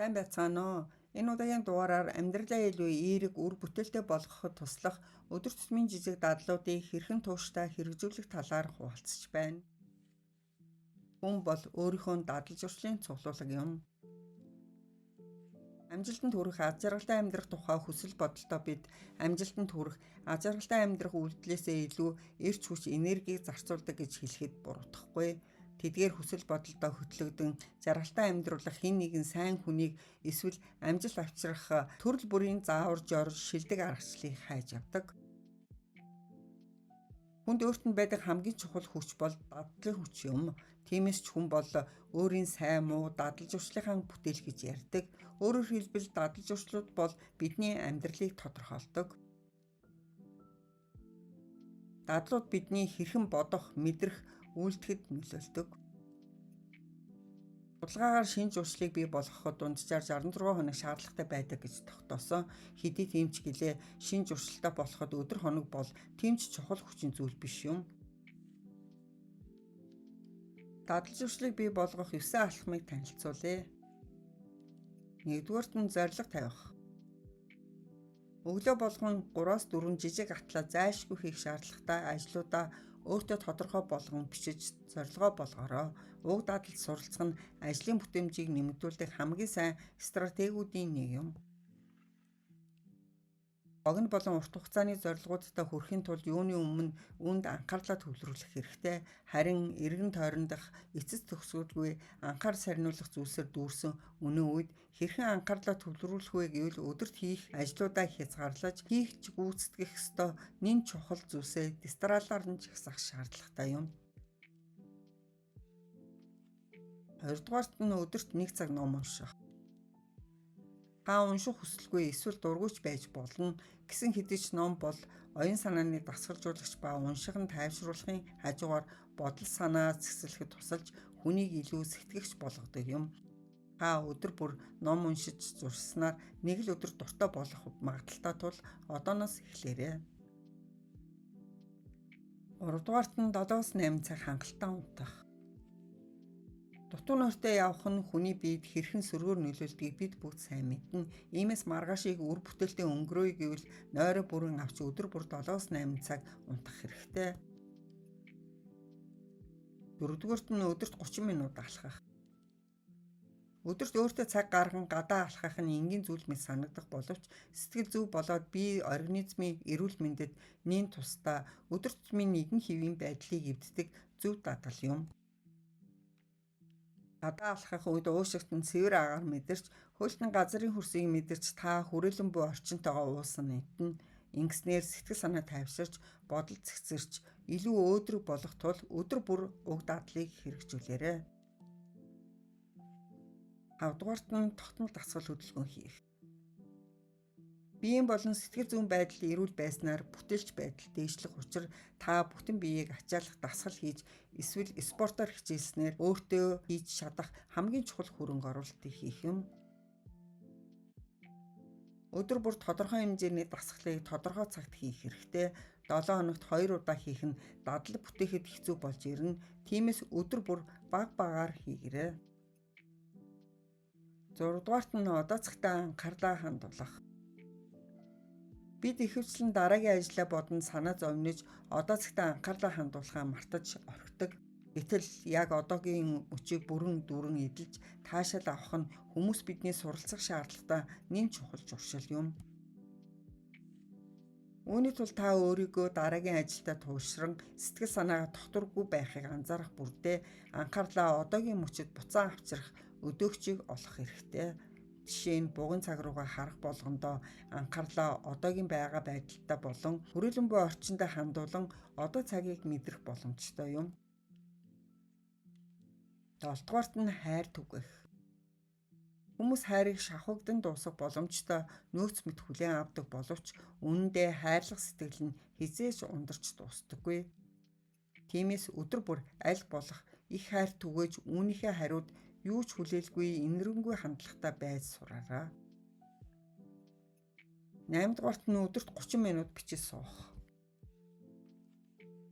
Сайн байцгаана уу? Энэ удаагийн дугаараар амьдралаа илүү эерэг үр бүтээлтэй болгоход туслах өдөр тутмын жижиг дадлуудыг хэрхэн тууштай хэрэгжүүлэх талаар хуваалцж байна. Хүн бол өөрийнхөө дадал зуршлын цуглуулга юм. Амжилтанд хүрэх аз жаргалтай амьдрах тухай хүсэл бодолтой бид амжилтанд хүрэх аз жаргалтай амьдрах үйлдэлээсээ илүү эрч хүч энергийг зарцуулдаг гэж хэлэхэд буруудахгүй. Тэдгээр хүсэл бодолдоо хөтлөгдөн жаргалтай амьдруулах хэн нэгэн сайн хүнийг эсвэл амжилт авчрах төрөл бүрийн заавар жорж шилдэг аргачлалыг хайж явдаг. Хүнд өөрт нь байдаг хамгийн чухал хүч бол дадлын хүч юм. Тиймээс ч хүн бол өөрийн сайн муу дадал зуршлынхаа бүтээл гэж ярьдаг. Өөрөөр хэлбэл дадал зуршлууд бол бидний амьдралыг тодорхойлдог. Дадлууд бидний хэрхэн бодох, мэдрэх, үйлдэхэд нөлөөлдөг. Судалгаагаар шинж зуршлыг бий болгоход дунджаар 66 хоног шаардлагатай байдаг гэж тогтоосон. Хэдий тийм ч гэлээ шинж зуршилтай болоход өдөр хоног бол тийм ч чухал хүчин зүйл биш юм. Дадал зуршлыг бий болгох 9 алхмыг танилцуулъя. 1-р нь зорилго тавих. Өглөө болгон 3-4 жижиг атлаа зайлшгүй хийх шаардлагатай ажлуудаа өөртөө тодорхой болгон бичиж зорилгоо болгоорой. Уг дадалд суралцах нь ажлын бүтээмжийг нэмэгдүүлэх хамгийн сайн стратегиудын нэг юм. Богино болон урт хугацааны зорилгоудтай хүрэхин тулд юуны өмнө үүнд анхаарлаа төвлөрүүлэх хэрэгтэй. Харин эргэн тойрондох эцэс төгсгөлгүй анхаар сарниулах зүйлсээр дүүрсэн үнэн үед хэрхэн анхаарлаа төвлөрүүлэх вэ гэвэл өдөрт хийх ажлуудаа хязгаарлаж хийх гүйцэтгэх ёстой нэн чухал зүйлсээ дистралаар нь жагсах шаардлагатай юм. 2-дугаарт нь өдөрт 1 цаг ном унших. Та унших хүсэлгүй эсвэл дургуйч байж болно. Гэсэн хэдий ч ном бол оюун санааны дасгалжуулагч ба уншихын тайвшруулахын хажуугаар бодол санаа зэгцлэхэд тусалж хүнийг илүү сэтгэгч болгодог юм. Та өдөр бүр ном уншиж зурснаар нэг л өдөр дуртай болох магадaltaй тул одооноос эхлээрэй. 3-дугаарт нь 7-8 цаг хангалттай унтах. Дутуу нойртой явах нь хүний биед хэрхэн сөргөөр нөлөөлдгийг бид бүгд сайн мэднэ. Иймээс маргаашийг үр бүтээлтэй өнгөрөөе гэвэл нойроо бүрэн авч өдөр бүр 7-8 цаг унтах хэрэгтэй. 4-дүгээрт нь өдөрт 30 минут алхах. Өдөрт өөртөө цаг гарган гадаа алхах нь энгийн зүйл мэт санагдах боловч сэтгэл зүв болоод бие организмын эрүүл мэндэд нэн тусдаа өдөр тутмын нэгэн хэвийн байдлыг эвддэг зөв дадал юм. Гадаа алхах үед уушигт нь цэвэр агаар мэдэрч хөлтөн газрын хөрсийг мэдэрч та хүрээлэн буй орчинтойгоо уусан нэтнэ. Ингэснээр сэтгэл санаа тайвширч бодол цэгцэрч илүү өөдрөг болох тул өдөр бүр уг дадлыг хэрэгжүүлээрэй. 5-дугаарт нь тогтмол дасгал хөдөлгөөн хийх. Биеийн болон сэтгэл зүйн байдал эрүүл байснаар бүтээлч байдал дээшлэх учраас та бүтэн биеийг ачаалах дасгал хийж эсвэл спортоор хичээлснээр өөртөө хийж чадах хамгийн чухал хөрөнгө оруулалтыг хийх юм. Өдөр бүр тодорхой хэмжээний дасгалыг тодорхой цагт хийх хэрэгтэй. 7 хоногт 2 удаа хийх нь дадал бүтээхэд хэцүү болж ирнэ. Тиймээс өдөр бүр баг багаар хийгээрэй. 6-дугаарт нь одоо цагтаа анхаарлаа хандуулах. Бид ихэвчлэн дараагийн ажлаа бодон санаа зовниж одоо цагтаа анхаарлаа хандуулахаа мартаж орхидог. Гэтэл яг одоогийн мөчийг бүрэн дүүрэн эдэлж таашаал авах нь хүмүүс бидний суралцах шаардлагатай нэн чухал зуршил юм. Үүний тулд та өөрийгөө дараагийн ажилдаа туушран сэтгэл санаагаа тогтворгүй байхыг анзаарах бүрдээ анхаарлаа одоогийн мөчөд буцаан авчрах өдөөгчийг олох хэрэгтэй. Жишээ нь бугын цаг руугаа харах болгондоо анхаарлаа одоогийн байгаа байдалтай болон хүрээлэн буй орчиндөө хандуулан одоо цагийг мэдрэх боломжтой юм. 7-дугаарт нь хайр түгэх. Хүмүүс хайрыг шавхагдан дуусгах боломжтой нөөц мэт хүлээн авдаг боловч үнэндээ хайрлах сэтгэл нь хизээж ундарч дуустдаггүй. Тиймээс өдөр бүр аль болох их хайр түгээж үүнийхээ хариуд юу ч хүлээлгүй инэрэнгүй хандлагатай байж сураарай. 8-дугаарт нь өдөрт 30 минут бичиж суух.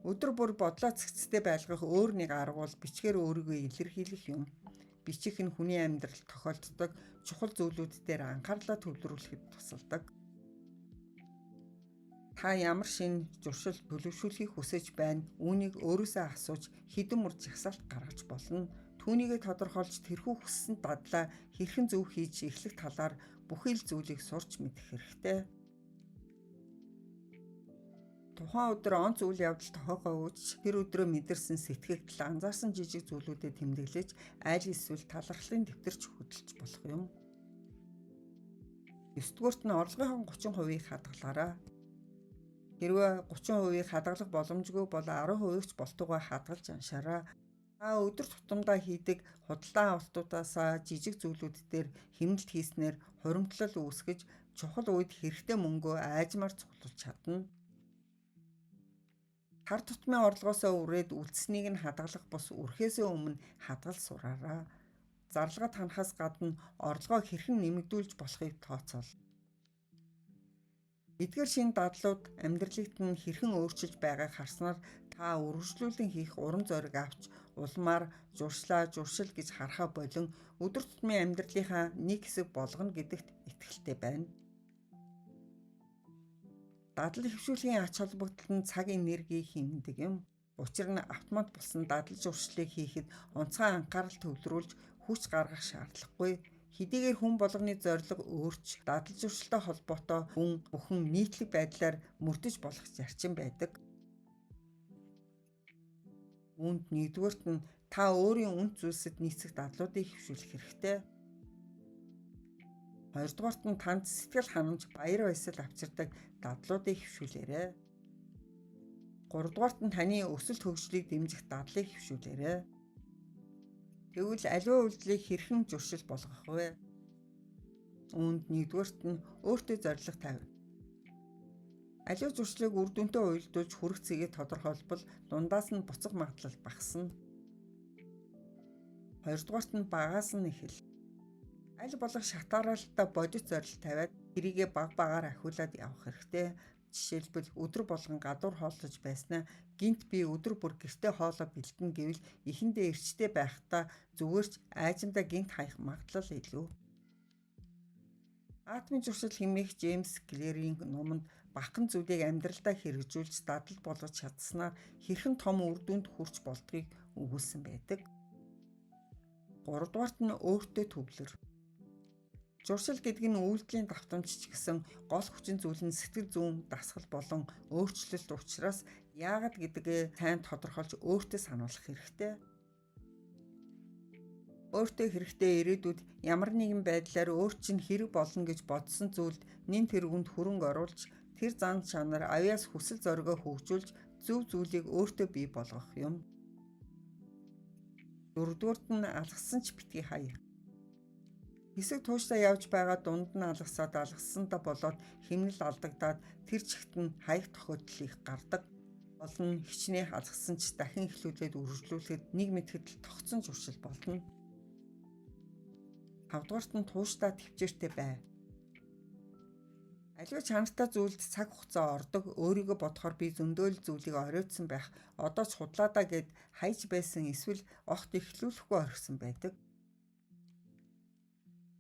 Өдөр бүр бодлоо цэгцтэй байлгах өөр нэг арга бол бичгээр өөрийгөө илэрхийлэх юм. бичих нь хүний амьдралд тохиолддог чухал зүйлүүд дээр анхаарлаа төвлөрүүлэхэд тусалдаг. Та ямар шинэ зуршил төлөвшүүлэхийг хүсэж байна? Үүнийг өөрөөсөө асууж хэдэн мөр жагсаалт гаргаж болно. Түүнийгээ тодорхойлж тэрхүү хүссэн дадлаа хэрхэн зөв хийж эхлэх талаар бүхий л зүйлийг сурч мэдэх хэрэгтэй. Тухайн өдөр онц үйл явдал тохиогоо үүж тэр өдрөө мэдэрсэн сэтгэгдэл анзаарсан жижиг зүйлүүдэд тэмдэглэж айл эсвэл талархлын дэвтэрч хөдөлж болох юм. 9-дүгээрт нь орлогын 30%-ийг хадгалаарай. Хэрвээ 30%-ийг хадгалах боломжгүй бол 10%-ийг ч болтугай хадгалж аншаарай. Та өдөр тутамдаа хийдэг худалдан авалтуудаасаа жижиг зүйлүүд дээр хэмнэлт хийснээр хуримтлал үүсгэж чухал үед хэрэгтэй мөнгөө айжмаар цуглуулж чадна. Хар тутмын орлогоосоо үрээд үлдсэнийг нь хадгалах бус үрхээсээ өмнө хадгал сураарай. Зарлагад ханахаас гадна орлогоо хэрхэн нэмэгдүүлж болохыг тооцоол. Эдгээр шинэ дадлууд амьдралыг нь хэрхэн өөрчилж байгааг харснаар та үргэлжлүүлэн хийх урам зориг авч улмаар журшил гэж харахаа болон өдөр тутмын амьдралынхаа нэг хэсэг болгоно гэдэгт итгэлтэй байна. Дадал хөвшүүлгийн ач холбогдол нь цаг энерги хэмнэдэг юм. Учир нь автомат болсон дадал зуршлыг хийхэд онцгой анхаарал төвлөрүүлж хүч гаргах шаардлагагүй. Хэдийгээр хүн болгоны зорилго өөрч дадал зуршилтай холбоотой бүхэн нийтлэг байдлаар мөрдөж болох зарчим байдаг. Үүнд нэгдүгээрт нь та өөрийн үнд зүйлсэд нийцэх дадлуудыг хөвшүүлэх хэрэгтэй. Хоёрдугаарт нь танд сэтгэл ханамж баяр баясгал авчирдаг дадлуудыг хөвшүүлээрэй. Гуравдугаарт нь таны өсөлт хөгжлийг дэмжих дадлыг хөвшүүлээрэй. Тэгвэл аливаа үйлдэлийг хэрхэн зуршил болгох вэ? Үүнд нэгдүгээрт нь өөртөө зорилго тавь. Аливаа зуршлыг үр дүнтэй уялдуулж хүрэх цэгийг тодорхойлбол дундаас нь буцах магадлал багасна. Хоёрдугаарт нь багаас нь эхэл. Аль болох шатааралтай бодит зорилго тавиад тэрийгэ багаар ахиулаад явах хэрэгтэй. Жишээлбэл өдөр болгон гадуур хооллож байснаа гинт би өдөр бүр гэртээ хоолоо бэлдэнэ гэвэл эхэндээ эрчтэй байхдаа зүгээрч айжмдаа гинт хаях магадлал илүү. Атомын зуршил хэмээх Джеймс Клэрийн номонд бахан зүйлийг амьдралдаа хэрэгжүүлж дадал болгож чадсанаар хэрхэн том үр дүнд хүрч болдгийг өгүүлсэн байдаг. Гуравдугаарт нь өөртөө төвлөр. Зуршил гэдэг нь үйлдэлийн давтамж ч гэсэн гол хүчин зүйл нь сэтгэл зүйн дасгал болон өөрчлөлт учраас яагаад гэдгээ сайн тодорхойлж өөртөө сануулах хэрэгтэй. Өөртөө хэрэгтэй ирээдүйд ямар нэгэн байдлаар өөр чинь хэрэг болно гэж бодсон зүйлд нэн тэргүнд хөрөнгө оруулж тэр зан чанар авьяас хүсэл зоригоо хөгжүүлж зөв зүйлийг өөртөө бий болгох юм. Дөрөвдүгээрт нь алгасан ч битгий хаяа. Хэсэг тууштай явж байгаа дунд нь алгасандаа болоод хэмнэл алдагдаад тэр чигт нь хаях тохиолдол их гардаг. Олон хичнээн алгасан ч дахин эхлүүлээд үргэлжлүүлэхэд нэг мэтгэд тогтсон зуршил болно. Тавдугаарт нь тууштай төвчээртэй бай. Аливаа чанартай зүйлд цаг хугацаа ордог, өөрийгөө бодохоор би зөндөөл зүйлийг оройтсан байх, одоо ч худлаадаа гэд хайж байсан эсвэл огт эхлүүлэхгүй орхисон байдаг.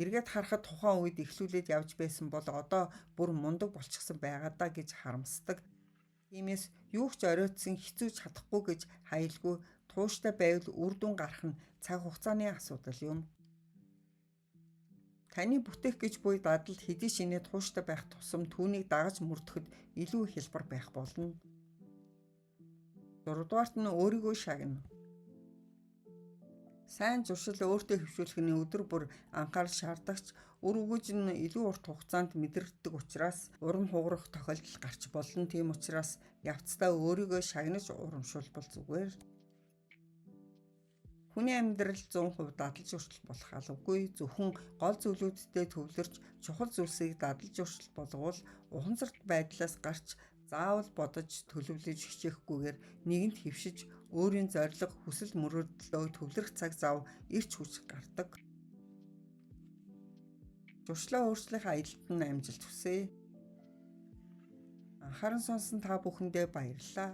Эргээд харахад тухайн үед эхлүүлээд явж байсан бол одоо бүр мундаг болчихсон байгаа даа гэж харамсдаг. Тиймээс юу ч оройтсан хэцүүж чадахгүй гэж хаялгүй тууштай байвал үр дүн гарах нь цаг хугацааны асуудал юм. Таны бүтээх гэж буй дадалд хэдий шинэ тууштай байх тусам түүнийг дагаж мөрдөд илүү их хялбар байх болно. Дөрөвдүгээрт нь өөрийгөө шагна. Сайн зуршил өөртөө хөвшүүлэх нь өдөр бүр анхаарал шаардагч үр өгөөж нь илүү урт хугацаанд мэдрэгддэг учраас урам хугарах тохиолдол гарч болно. Тийм учраас явцдаа өөрийгөө шагнаж урамшуулбал зүгээр. Хүний амьдрал 100% дадал зуршил болох албагүй. Зөвхөн гол зүйлүүдтэй төвлөрч чухал зүйлсийг дадал зуршил болговол ухамсарт байдлаас гарч заавал бодож төлөвлөж хичээхгүйгээр нэгэнт хөвшиж өөрийн зорилго хүсэл мөрөөдлөө төвлөрөх цаг зав ирч хүч гардаг. Зуршлаа өөрчлөх аялалд нь амжилт хүсье. Анхааран сонсон та бүхэндээ баярлалаа.